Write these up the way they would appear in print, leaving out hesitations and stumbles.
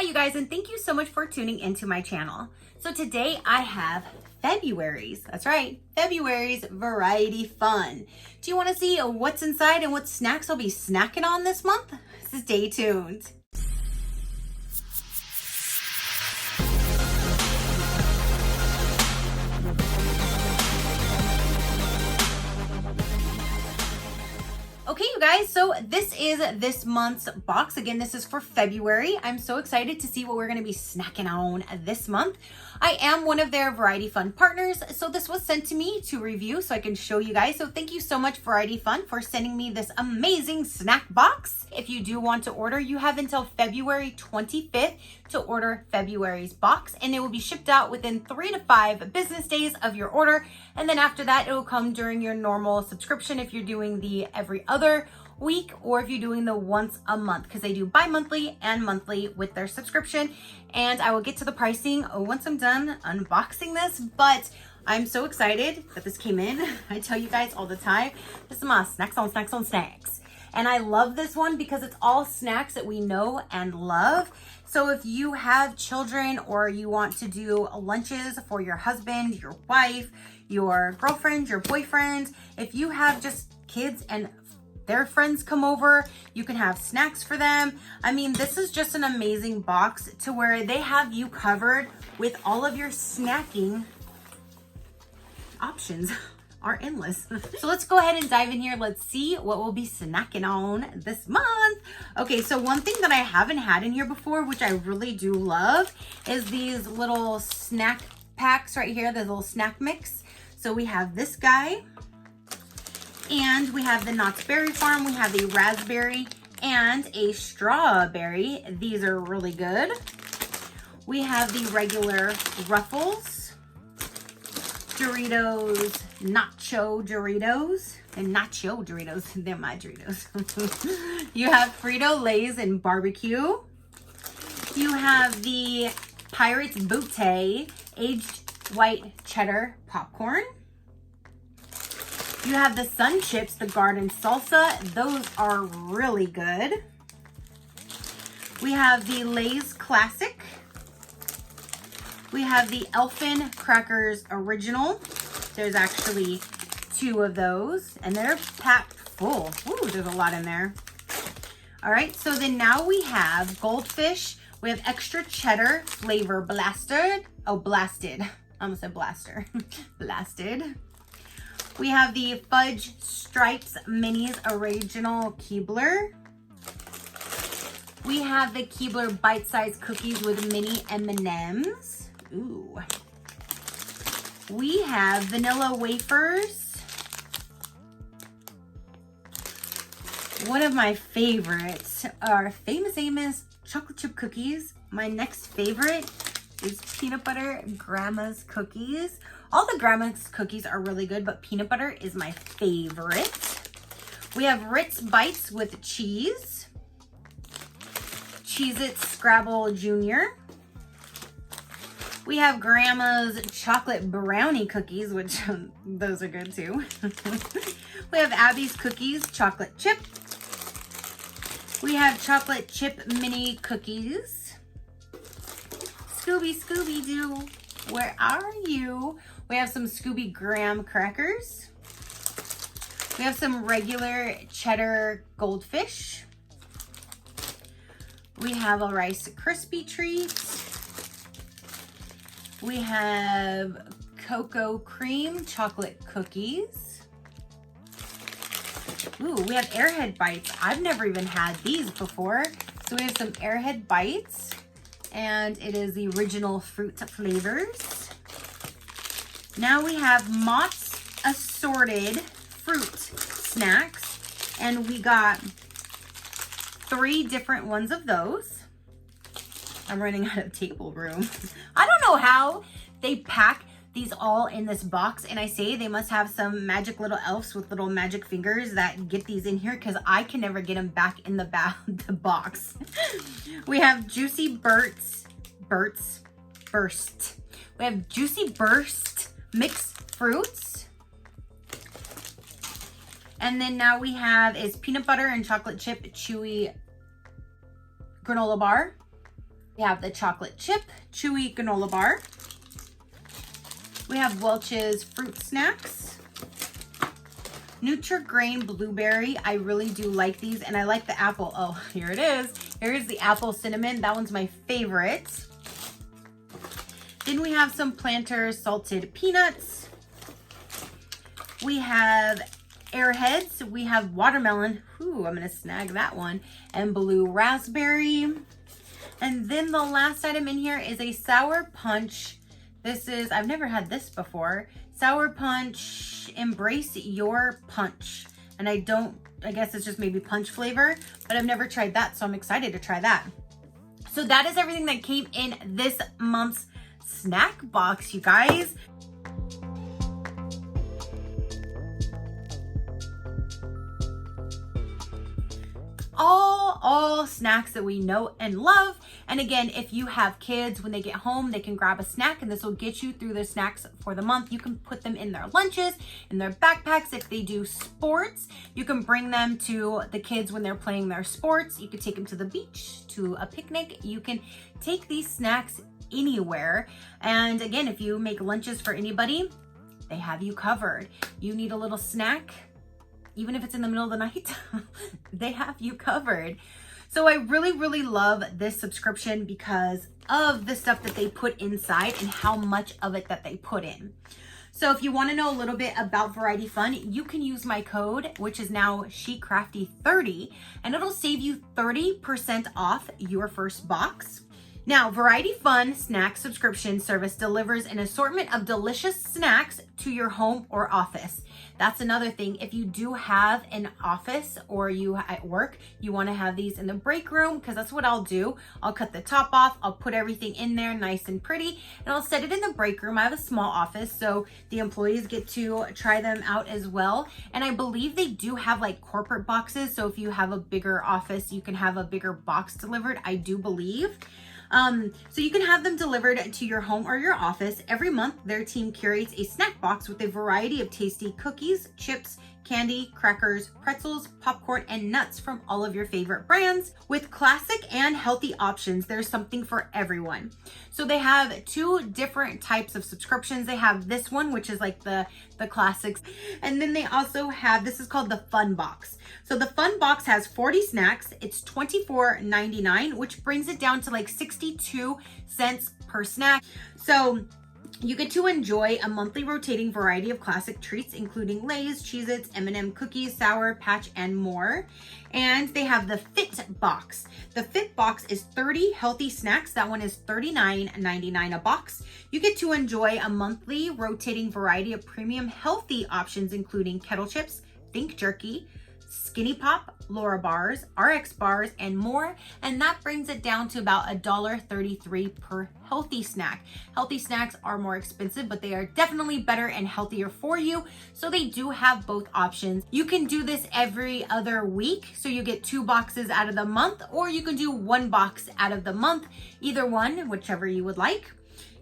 Hi you guys, and thank you so much for tuning into my channel. So today I have February's, that's right, February's Variety Fun. Do you want to see what's inside and what snacks I'll be snacking on this month? So stay tuned. Okay, you guys, so this is this month's box. Again, this is for February. I'm so excited to see what we're going to be snacking on this month. I am one of their Variety Fun partners, so this was sent to me to review so I can show you guys. So thank you so much, Variety Fun, for sending me this amazing snack box. If you do want to order, you have until February 25th to order February's box, and it will be shipped out within 3 to 5 business days of your order. And then after that, it will come during your normal subscription if you're doing the every other week or if you're doing the once a month, because they do bi-monthly and monthly with their subscription. And I will get to the pricing once I'm done unboxing this, but I'm so excited that this came in. I tell you guys all the time, this is my snacks on snacks on snacks. And I love this one because it's all snacks that we know and love. So if you have children or you want to do lunches for your husband, your wife, your girlfriend, your boyfriend, if you have just kids and their friends come over, you can have snacks for them. I mean, this is just an amazing box to where they have you covered with all of your snacking options. Are endless. So let's go ahead and dive in here. Let's see what we'll be snacking on this month. Okay, so one thing that I haven't had in here before, which I really do love, is these little snack packs right here, the little snack mix. So we have this guy, and we have the Knott's Berry Farm, we have a raspberry and a strawberry. These are really good. We have the regular Ruffles, Doritos, Nacho Doritos, and Nacho Doritos, they're my Doritos. You have Frito-Lays and barbecue. You have the Pirates Beauteque aged white cheddar popcorn. You have the Sun Chips, the garden salsa. Those are really good. We have the Lay's Classic. We have the Elfin Crackers Original. There's actually 2 of those, and they're packed full. Ooh, there's a lot in there. All right, so then now we have Goldfish. We have extra cheddar flavor blasted. Oh, blasted. I almost said blaster. Blasted. We have the Fudge Stripes Minis Original Keebler. We have the Keebler bite-sized cookies with mini M&Ms. Ooh. We have vanilla wafers. One of my favorites are Famous Amos chocolate chip cookies. My next favorite is peanut butter grandma's cookies. All the grandma's cookies are really good, but peanut butter is my favorite. We have Ritz Bites with cheese. Cheez-It Scrabble Junior. We have Grandma's chocolate brownie cookies, which those are good too. We have Abby's Cookies chocolate chip. We have chocolate chip mini cookies. Scooby-Doo, where are you? We have some Scooby Graham crackers. We have some regular cheddar goldfish. We have a Rice Krispie treat. We have cocoa cream chocolate cookies. Ooh, we have Airhead Bites. I've never even had these before. So we have some Airhead Bites, and it is the original fruit flavors. Now we have Mott's assorted fruit snacks, and we got 3 different ones of those. I'm running out of table room. I don't know how they pack these all in this box, and I say they must have some magic little elves with little magic fingers that get these in here, because I can never get them back in the box. We have Juicy Burst. We have Juicy Burst mixed fruits. And then now we have is peanut butter and chocolate chip chewy granola bar. We have the chocolate chip chewy granola bar. We have Welch's fruit snacks. Nutri-Grain blueberry. I really do like these, and I like the apple. Oh, here it is. Here's the apple cinnamon. That one's my favorite. Then we have some Planters salted peanuts. We have Airheads. We have watermelon. Ooh, I'm gonna snag that one. And blue raspberry. And then the last item in here is a Sour Punch. This is, I've never had this before. Sour Punch, Embrace Your Punch. And I guess it's just maybe punch flavor, but I've never tried that, so I'm excited to try that. So that is everything that came in this month's snack box, you guys. All snacks that we know and love. And again, if you have kids, when they get home, they can grab a snack, and this will get you through the snacks for the month. You can put them in their lunches, in their backpacks. If they do sports, you can bring them to the kids when they're playing their sports. You can take them to the beach, to a picnic. You can take these snacks anywhere. And again, if you make lunches for anybody, they have you covered. You need a little snack, even if it's in the middle of the night, they have you covered. So I really, really love this subscription because of the stuff that they put inside and how much of it that they put in. So if you want to know a little bit about Variety Fun, you can use my code, which is now SheCrafty30, and it'll save you 30% off your first box. Now, Variety Fun snack subscription service delivers an assortment of delicious snacks to your home or office. That's another thing. If you do have an office or you at work, you want to have these in the break room, because that's what I'll do. I'll cut the top off. I'll put everything in there nice and pretty, and I'll set it in the break room. I have a small office, so the employees get to try them out as well. And I believe they do have like corporate boxes. So if you have a bigger office, you can have a bigger box delivered, I do believe. So you can have them delivered to your home or your office. Every month, their team curates a snack box with a variety of tasty cookies, chips, candy, crackers, pretzels, popcorn, and nuts from all of your favorite brands. With classic and healthy options, there's something for everyone. So they have two different types of subscriptions. They have this one, which is like the classics. And then they also have, this is called the Fun Box. So the Fun Box has 40 snacks. It's $24.99, which brings it down to like 62 cents per snack. So you get to enjoy a monthly rotating variety of classic treats, including Lay's, Cheez-Its, M&M cookies, Sour Patch, and more. And they have the Fit Box. The Fit Box is 30 healthy snacks. That one is $39.99 a box. You get to enjoy a monthly rotating variety of premium healthy options, including Kettle Chips, Think Jerky, Skinny Pop, Laura bars, RX bars, and more. And that brings it down to about $1.33 per healthy snack. Healthy snacks are more expensive, but they are definitely better and healthier for you. So they do have both options. You can do this every other week. So you get 2 boxes out of the month, or you can do 1 box out of the month, either one, whichever you would like.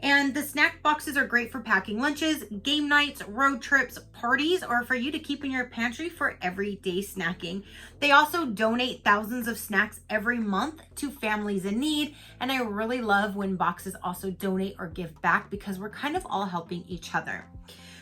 And the snack boxes are great for packing lunches, game nights, road trips, parties, or for you to keep in your pantry for everyday snacking. They also donate thousands of snacks every month to families in need. And I really love when boxes also donate or give back, because we're kind of all helping each other.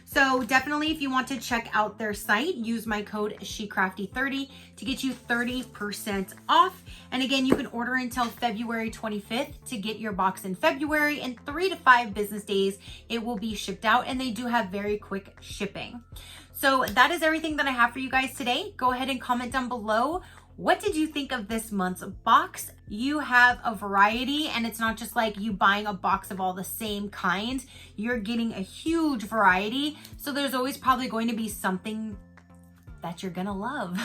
So definitely, if you want to check out their site, use my code SheCrafty30 to get you 30% off. And again, you can order until February 25th to get your box in February. In 3 to 5 business days, it will be shipped out, and they do have very quick shipping. So that is everything that I have for you guys today. Go ahead and comment down below. What did you think of this month's box? You have a variety, and it's not just like you buying a box of all the same kind. You're getting a huge variety. So there's always probably going to be something that you're gonna love.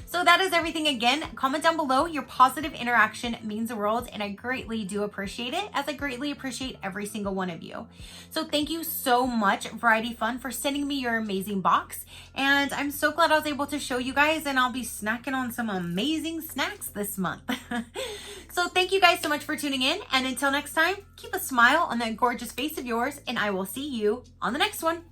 So that is everything. Again, comment down below. Your positive interaction means the world, and I greatly do appreciate it, as I greatly appreciate every single one of you. So thank you so much, Variety Fun, for sending me your amazing box. And I'm so glad I was able to show you guys, and I'll be snacking on some amazing snacks this month. So thank you guys so much for tuning in, and until next time, keep a smile on that gorgeous face of yours, and I will see you on the next one.